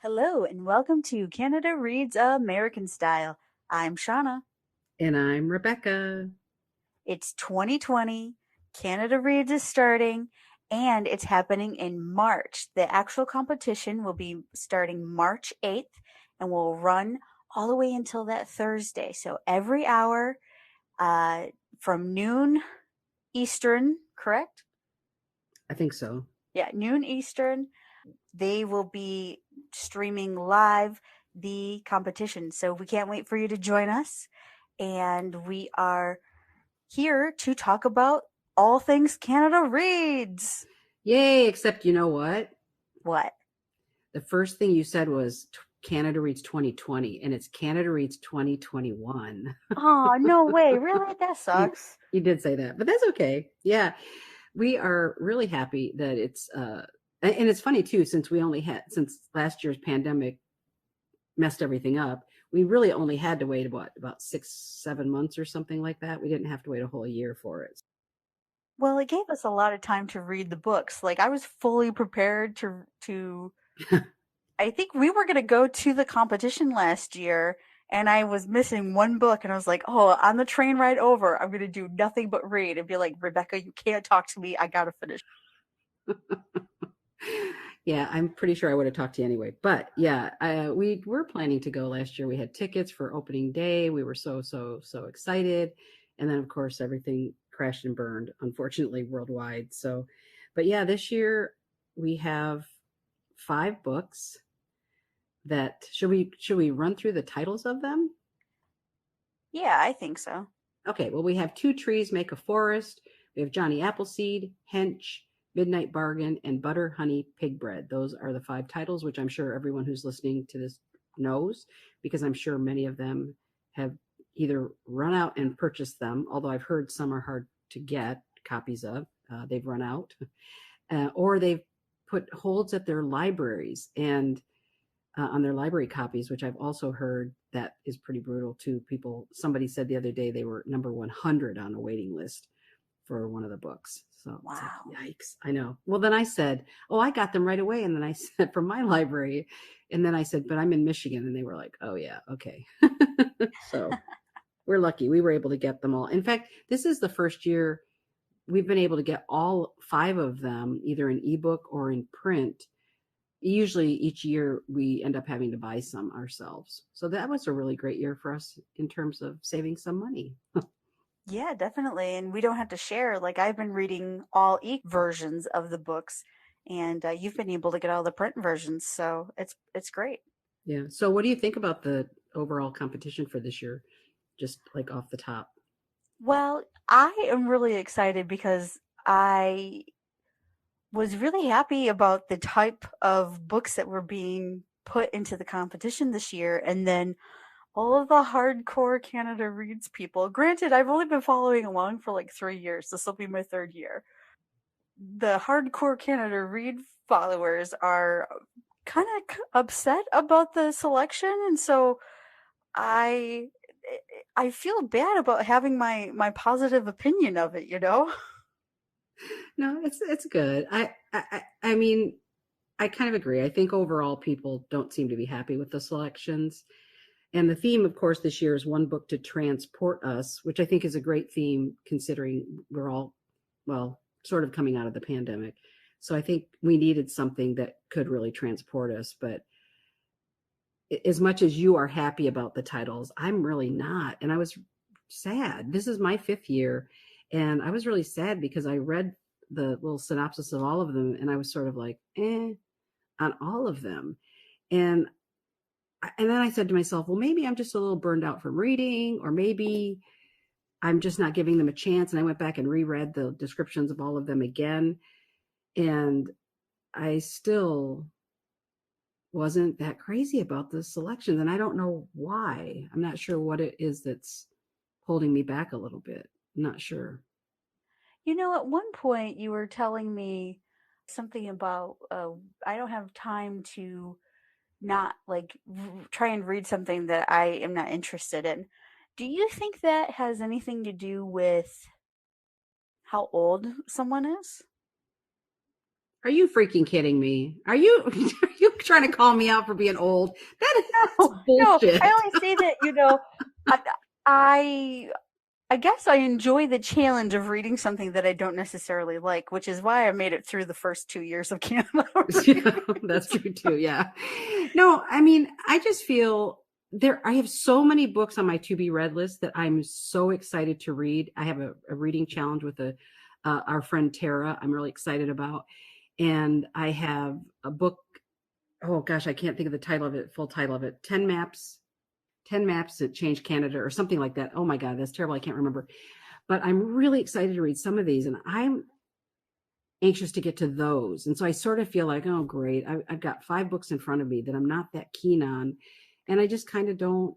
Hello and welcome to Canada Reads American Style. I'm Shauna. And I'm Rebecca. It's 2020. Canada Reads is starting and it's happening in March. The actual competition will be starting March 8th and will run all the way until that Thursday. So every hour uh, from noon Eastern, correct? I think so. Yeah, noon Eastern. They will be streaming live the competition. So we can't wait for you to join us. And we are here to talk about all things Canada Reads. Yay, except you know what? What? The first thing you said was Canada Reads 2020, and it's Canada Reads 2021. Oh, no way. Really? That you, sucks. you did say that, but that's okay. Yeah, we are really happy that and it's funny too, since last year's pandemic messed everything up, we really only had to wait about 6, 7 months or something like that. We didn't have to wait a whole year for it. Well, it gave us a lot of time to read the books. Like I was fully prepared to I think we were going to go to the competition last year and I was missing one book and I was like, "Oh, on the train ride over, I'm going to do nothing but read and be like, "Rebecca, you can't talk to me. I got to finish." Yeah, I'm pretty sure I would have talked to you anyway. But yeah, we were planning to go last year. We had tickets for opening day. We were so excited. And then, of course, everything crashed and burned, unfortunately, worldwide. So, but yeah, this year we have 5 books that should we run through the titles of them? Yeah, I think so. Okay, well, we have Two Trees Make a Forest. We have Johnny Appleseed, Hench, Midnight Bargain, and Butter, Honey, Pig Bread. Those are the 5 titles, which I'm sure everyone who's listening to this knows, because I'm sure many of them have either run out and purchased them, although I've heard some are hard to get copies of. They've run out, or they've put holds at their libraries and on their library copies, which I've also heard that is pretty brutal too. Somebody said the other day they were number 100 on a waiting list for one of the books. So it's like, Wow. yikes, I know. Well, then I said, oh, I got them right away. And then I said, from my library. And then I said, but I'm in Michigan. And they were like, oh, yeah, okay. So we're lucky. We were able to get them all. In fact, this is the first year we've been able to get all 5 of them, either in ebook or in print. Usually each year we end up having to buy some ourselves. So that was a really great year for us in terms of saving some money. Yeah, definitely. And we don't have to share. Like I've been reading all versions of the books, and you've been able to get all the print versions, so it's great. Yeah. So what do you think about the overall competition for this year? Just like off the top. Well, I am really excited because I was really happy about the type of books that were being put into the competition this year, and then all of the hardcore Canada Reads people. Granted, I've only been following along for like 3 years. This will be my third year. The hardcore Canada Read followers are kind of upset about the selection, and so I I feel bad about having my positive opinion of it, you know? No, it's good. I mean, I kind of agree. I think overall people don't seem to be happy with the selections. And the theme, of course, this year is one book to transport us, which I think is a great theme considering we're all, well, sort of coming out of the pandemic. So I think we needed something that could really transport us. But as much as you are happy about the titles, I'm really not. And I was sad. This is my 5th year. And I was really sad because I read the little synopsis of all of them and I was sort of like, on all of them. And and then I said to myself, well, maybe I'm just a little burned out from reading, or maybe I'm just not giving them a chance. And I went back and reread the descriptions of all of them again. And I still wasn't that crazy about the selections. And I don't know why. I'm not sure what it is that's holding me back a little bit. I'm not sure. You know, at one point you were telling me something about I don't have time to not like try and read something that I am not interested in. Do you think that has anything to do with how old someone is? Are you freaking kidding me? Are you are you trying to call me out for being old? That's No, no, I bullshit. only say that, I, I I guess I enjoy the challenge of reading something that I don't necessarily like, which is why I made it through the first 2 years of Canada Yeah, reading. that's true too. Yeah. No, I mean, I just feel I have so many books on my to be read list that I'm so excited to read. I have a reading challenge with our friend Tara. I'm really excited about, and I have a book. Oh gosh, I can't think of the title of it, full title of it. 10 maps that changed Canada or something like that. Oh my God, that's terrible. I can't remember. But I'm really excited to read some of these, and I'm anxious to get to those. And so I sort of feel like, oh, great, I've got 5 books in front of me that I'm not that keen on. And I just kind of don't,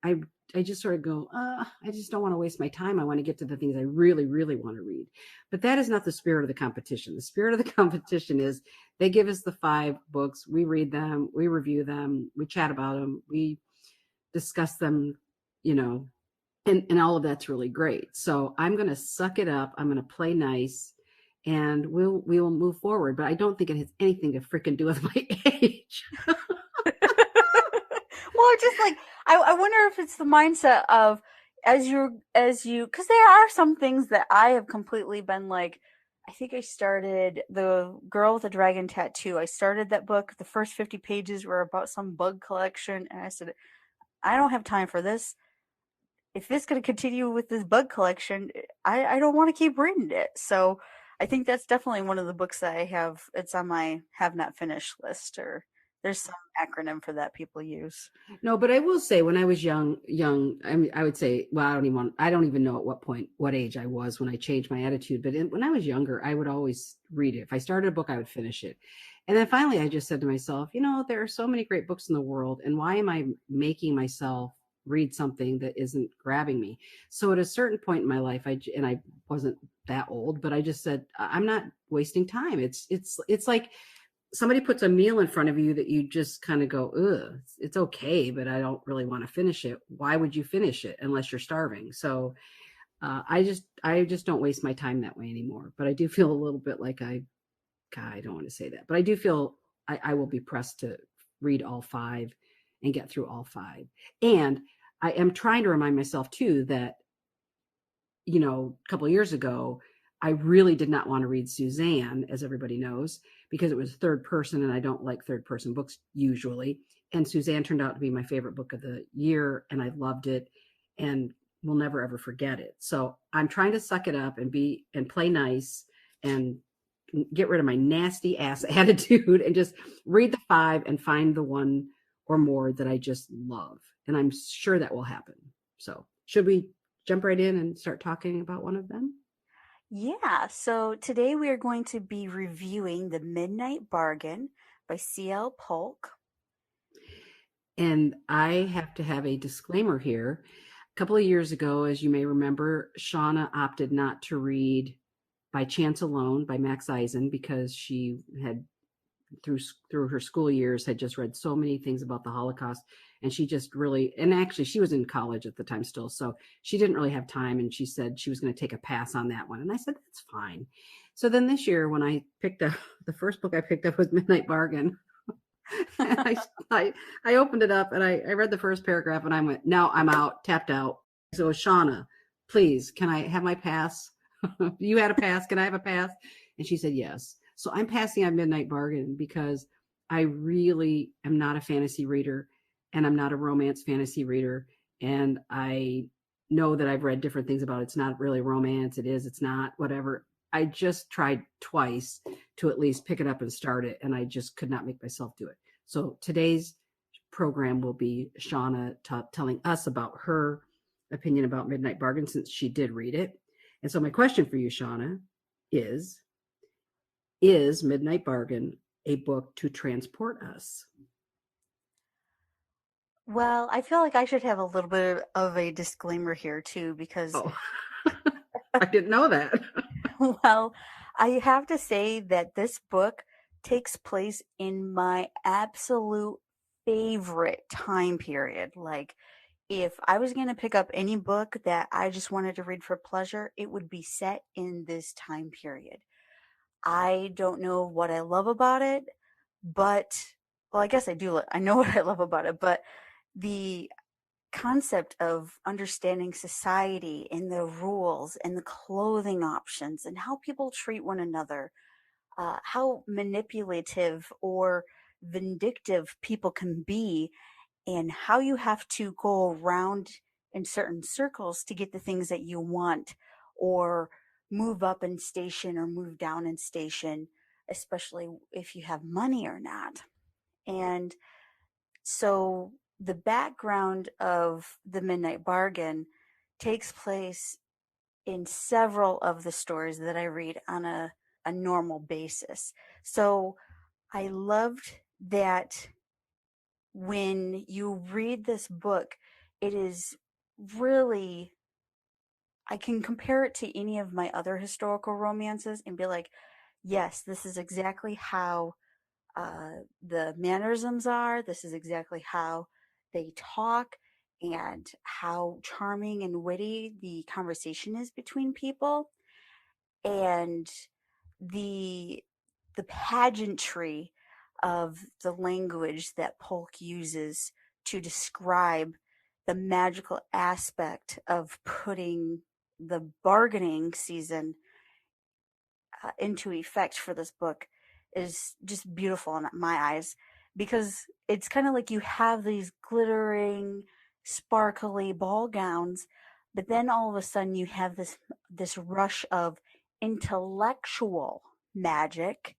I, I just sort of go, I just don't want to waste my time. I want to get to the things I really, really want to read. But that is not the spirit of the competition. The spirit of the competition is they give us the 5 books, we read them, we review them, we chat about them, we discuss them, you know, and all of that's really great. So I'm going to suck it up. I'm going to play nice, and we will move forward. But I don't think it has anything to freaking do with my age. Well, just like I wonder if it's the mindset of as you because there are some things that I have completely been like. I think I started The Girl with the Dragon Tattoo. I started that book. The first 50 pages were about some bug collection, and I said, I don't have time for this. If it's going to continue with this bug collection, I don't want to keep reading it. So I think that's definitely one of the books that I have. It's on my have not finished list, or there's some acronym for that people use. No, but I will say when I was young, I mean, I would say, well, I don't even know at what point, what age I was when I changed my attitude. But when I was younger, I would always read it. If I started a book, I would finish it. And then finally, I just said to myself, there are so many great books in the world, and why am I making myself read something that isn't grabbing me? So at a certain point in my life, and I wasn't that old, but I just said, I'm not wasting time. It's like somebody puts a meal in front of you that you just kind of go, ugh, it's okay, but I don't really want to finish it. Why would you finish it unless you're starving? So I just don't waste my time that way anymore. But I do feel a little bit like God, I don't want to say that, but I do feel I will be pressed to read all 5 and get through all 5. And I am trying to remind myself too that a couple of years ago, I really did not want to read Suzanne, as everybody knows, because it was third person, and I don't like third person books usually. And Suzanne turned out to be my favorite book of the year, and I loved it, and will never ever forget it. So I'm trying to suck it up and play nice and get rid of my nasty ass attitude and just read the 5 and find the one or more that I just love. And I'm sure that will happen. So should we jump right in and start talking about one of them? Yeah, so today we are going to be reviewing The Midnight Bargain by C.L. Polk. And I have to have a disclaimer here. A couple of years ago, as you may remember, Shauna opted not to read By Chance Alone by Max Eisen because she had through her school years had just read so many things about the Holocaust, and she just really, and actually she was in college at the time still, so she didn't really have time, and she said she was going to take a pass on that one, and I said that's fine. So then this year when I picked up the first book I picked up was Midnight Bargain. And I opened it up and I read the first paragraph and I went, no, I'm out, tapped out. So Shauna, please, can I have my pass? You had a pass. Can I have a pass? And she said yes. So I'm passing on Midnight Bargain because I really am not a fantasy reader, and I'm not a romance fantasy reader. And I know that I've read different things about it. It's not really romance. It is, it's not, whatever. I just tried twice to at least pick it up and start it, and I just could not make myself do it. So today's program will be Shauna telling us about her opinion about Midnight Bargain since she did read it. And so my question for you, Shauna, is is Midnight Bargain a book to transport us? Well, I feel like I should have a little bit of a disclaimer here too, because, Oh, I didn't know that. well, I have to say that this book takes place in my absolute favorite time period. Like, if I was going to pick up any book that I just wanted to read for pleasure, it would be set in this time period. I don't know what I love about it, but well, I guess I do. I know what I love about it, but the concept of understanding society and the rules and the clothing options and how people treat one another, how manipulative or vindictive people can be, and how you have to go around in certain circles to get the things that you want, or move up in station or move down in station, especially if you have money or not. And so the background of the Midnight Bargain takes place in several of the stories that I read on a normal basis. So I loved that when you read this book, it is really, I can compare it to any of my other historical romances and be like, yes, this is exactly how the mannerisms are. This is exactly how they talk and how charming and witty the conversation is between people. And the the pageantry of the language that Polk uses to describe the magical aspect of putting the bargaining season into effect for this book is just beautiful in my eyes, because it's kind of like you have these glittering, sparkly ball gowns, but then all of a sudden you have this rush of intellectual magic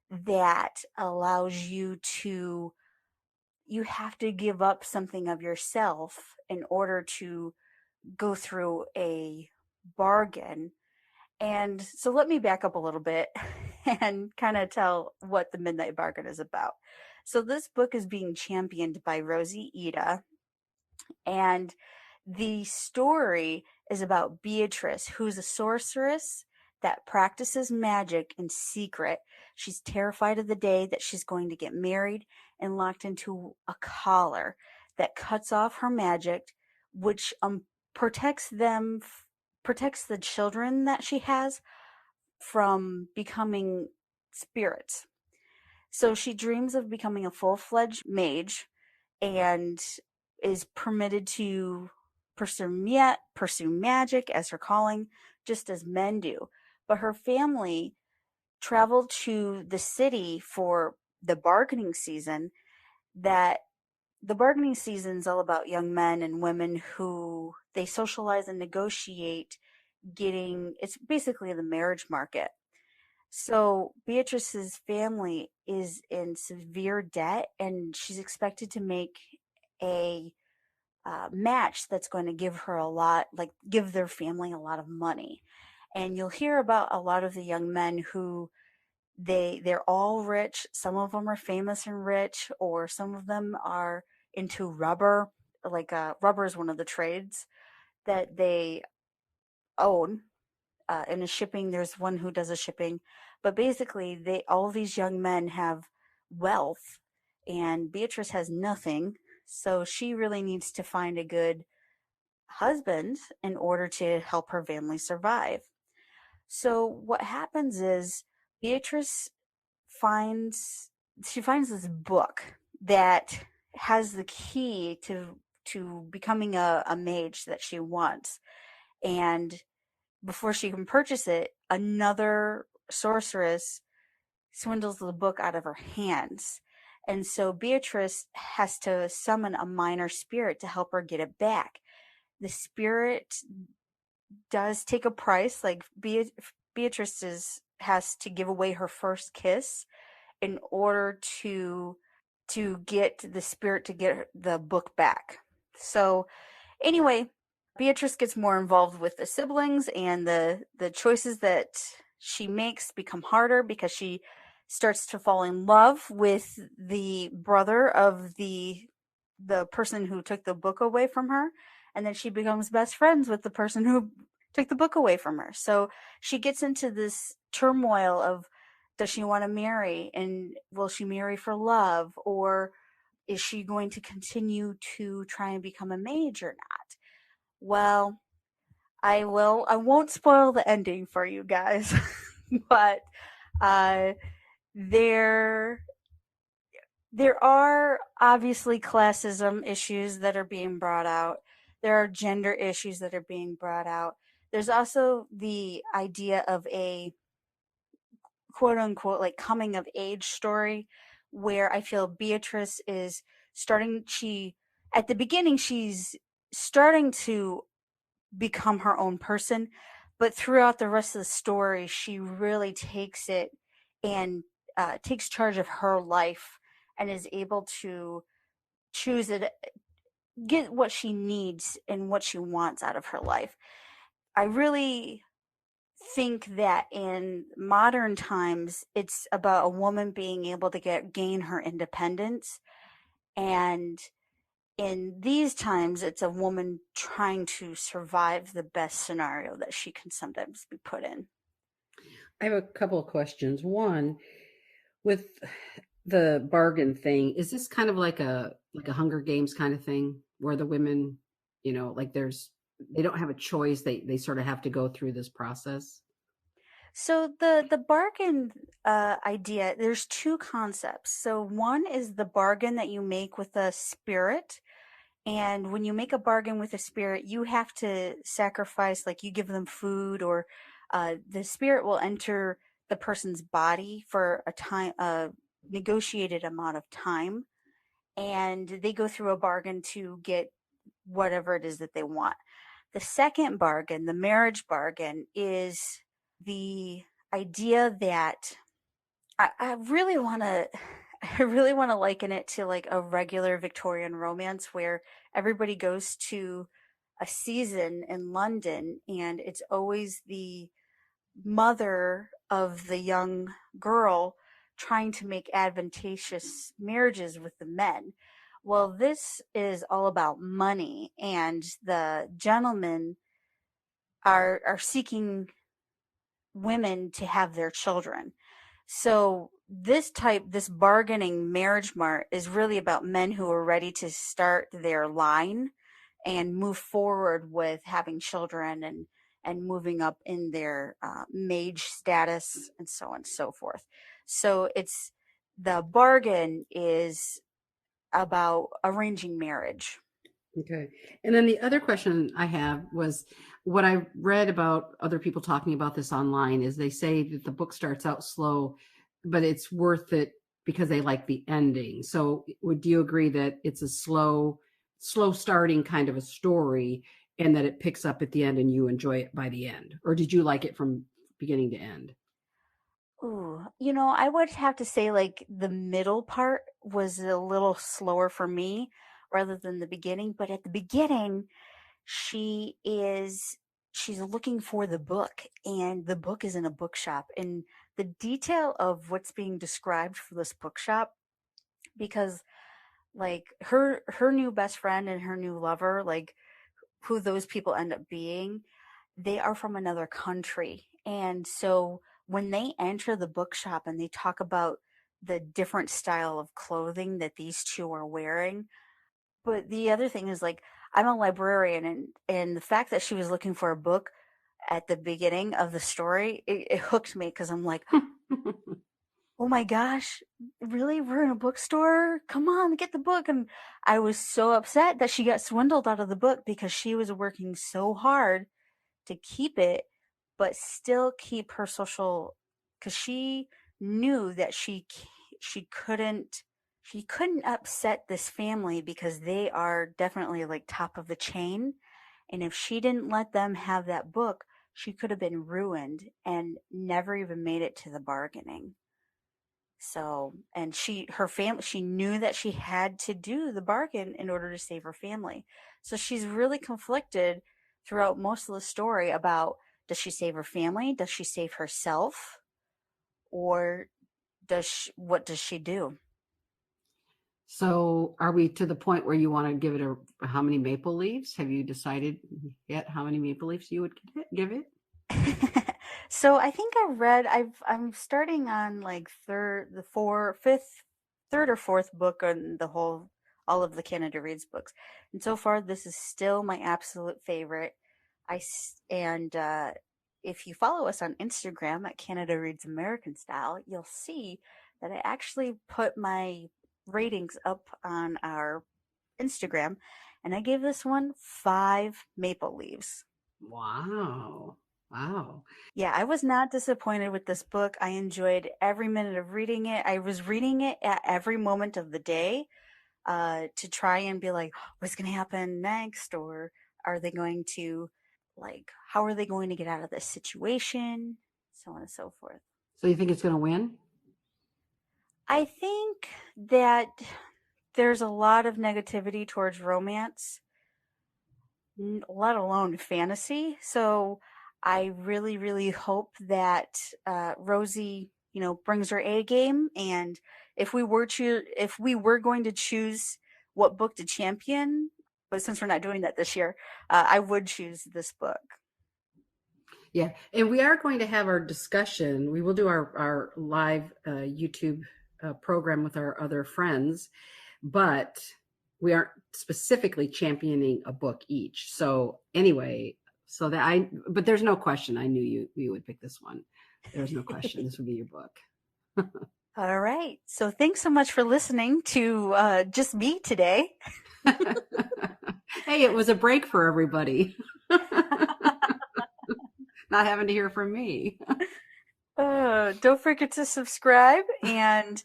that allows you to, you have to give up something of yourself in order to go through a bargain. And so let me back up a little bit and kind of tell what the Midnight Bargain is about. So this book is being championed by Rosie Ida, and the story is about Beatrice, who's a sorceress that practices magic in secret. She's terrified of the day that she's going to get married and locked into a collar that cuts off her magic, which protects them, protects the children that she has from becoming spirits. So she dreams of becoming a full fledged mage and is permitted to pursue magic as her calling, just as men do. But her family traveled to the city for the bargaining season. That the bargaining season is all about young men and women who they socialize and negotiate getting, it's basically the marriage market. So Beatrice's family is in severe debt, and she's expected to make a match that's going to give her a lot, like give their family a lot of money. And you'll hear about a lot of the young men who they're all rich. Some of them are famous and rich, or some of them are into rubber. Like rubber is one of the trades that they own, in a shipping. There's one who does a shipping, but basically, they all these young men have wealth, and Beatrice has nothing. So she really needs to find a good husband in order to help her family survive. So what happens is Beatrice finds she finds this book that has the key to becoming a mage that she wants. And before she can purchase it, another sorceress swindles the book out of her hands. And so Beatrice has to summon a minor spirit to help her get it back. The spirit does take a price, like Beatrice has to give away her first kiss in order to get the spirit to get the book back. So anyway, Beatrice gets more involved with the siblings, and the choices that she makes become harder because she starts to fall in love with the brother of the person who took the book away from her, and then she becomes best friends with the person who took the book away from her. So she gets into this turmoil of, does she want to marry, and will she marry for love, or is she going to continue to try and become a mage or not? Well, I won't spoil the ending for you guys, but Uh, there there are obviously classism issues that are being brought out. There are gender issues that are being brought out. There's also the idea of a quote unquote like coming of age story where I feel Beatrice is starting she at the beginning she's starting to become her own person, but throughout the rest of the story she really takes it and takes charge of her life and is able to choose it, get what she needs and what she wants out of her life. I really think that in modern times it's about a woman being able to gain her independence, and in these times it's a woman trying to survive the best scenario that she can sometimes be put in. I have a couple of questions. One, with the bargain thing, is this kind of like a Hunger Games kind of thing where the women, like they don't have a choice. They sort of have to go through this process. So the bargain idea, there's two concepts. So one is the bargain that you make with a spirit. And when you make a bargain with a spirit, you have to sacrifice, like you give them food, or the spirit will enter the person's body for a negotiated amount of time. And they go through a bargain to get whatever it is that they want. The second bargain, the marriage bargain, is the idea that I really want to I really want to liken it to like a regular Victorian romance where everybody goes to a season in London and it's always the mother of the young girl trying to make advantageous marriages with the men. Well, this is all about money, and the gentlemen are seeking women to have their children. So this bargaining marriage mart is really about men who are ready to start their line and move forward with having children and moving up in their mage status and so on and so forth. So it's the bargain is about arranging marriage. Okay. And then the other question I have was what I read about other people talking about this online is they say that the book starts out slow, but it's worth it because they like the ending. So would you agree that it's a slow starting kind of a story and that it picks up at the end and you enjoy it by the end? Or did you like it from beginning to end? Ooh, I would have to say like the middle part was a little slower for me rather than the beginning. But at the beginning, she is she's looking for the book, and the book is in a bookshop. And the detail of what's being described for this bookshop, because like her new best friend and her new lover, like who those people end up being, they are from another country. And so when they enter the bookshop and they talk about the different style of clothing that these two are wearing, but the other thing is like I'm a librarian, and the fact that she was looking for a book at the beginning of the story, it hooked me because I'm like, oh my gosh, really? We're in a bookstore? Come on, get the book. And I was so upset that she got swindled out of the book because she was working so hard to keep it, but still keep her social, because she knew that she couldn't upset this family because they are definitely like top of the chain. And if she didn't let them have that book, she could have been ruined and never even made it to the bargaining. So, and she knew that she had to do the bargain in order to save her family. So she's really conflicted throughout most of the story about, does she save her family? Does she save herself? Or what does she do? So are we to the point where you want to give it how many maple leaves? Have you decided yet how many maple leaves you would give it? So I think I'm starting on like third or fourth book on all of the Canada Reads books. And so far this is still my absolute favorite. And if you follow us on Instagram at Canada Reads American Style, you'll see that I actually put my ratings up on our Instagram, and I gave this one 5 maple leaves. Wow. Wow. Yeah, I was not disappointed with this book. I enjoyed every minute of reading it. I was reading it at every moment of the day to try and be like, what's going to happen next? Or are they going to, like, how are they going to get out of this situation? So on and so forth. So you think it's going to win? I think that there's a lot of negativity towards romance, let alone fantasy. So I really, really hope that Rosie, brings her A game. And if we were going to choose what book to champion, but since we're not doing that this year, I would choose this book. Yeah, and we are going to have our discussion. We will do our live YouTube program with our other friends, but we aren't specifically championing a book each. So anyway, but there's no question. I knew you would pick this one. There's no question. This would be your book. All right. So thanks so much for listening to just me today. Hey, it was a break for everybody. Not having to hear from me. Don't forget to subscribe and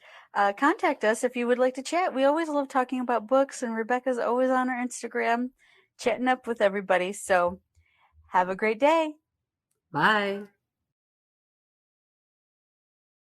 contact us if you would like to chat. We always love talking about books, and Rebecca's always on her Instagram chatting up with everybody. So have a great day. Bye.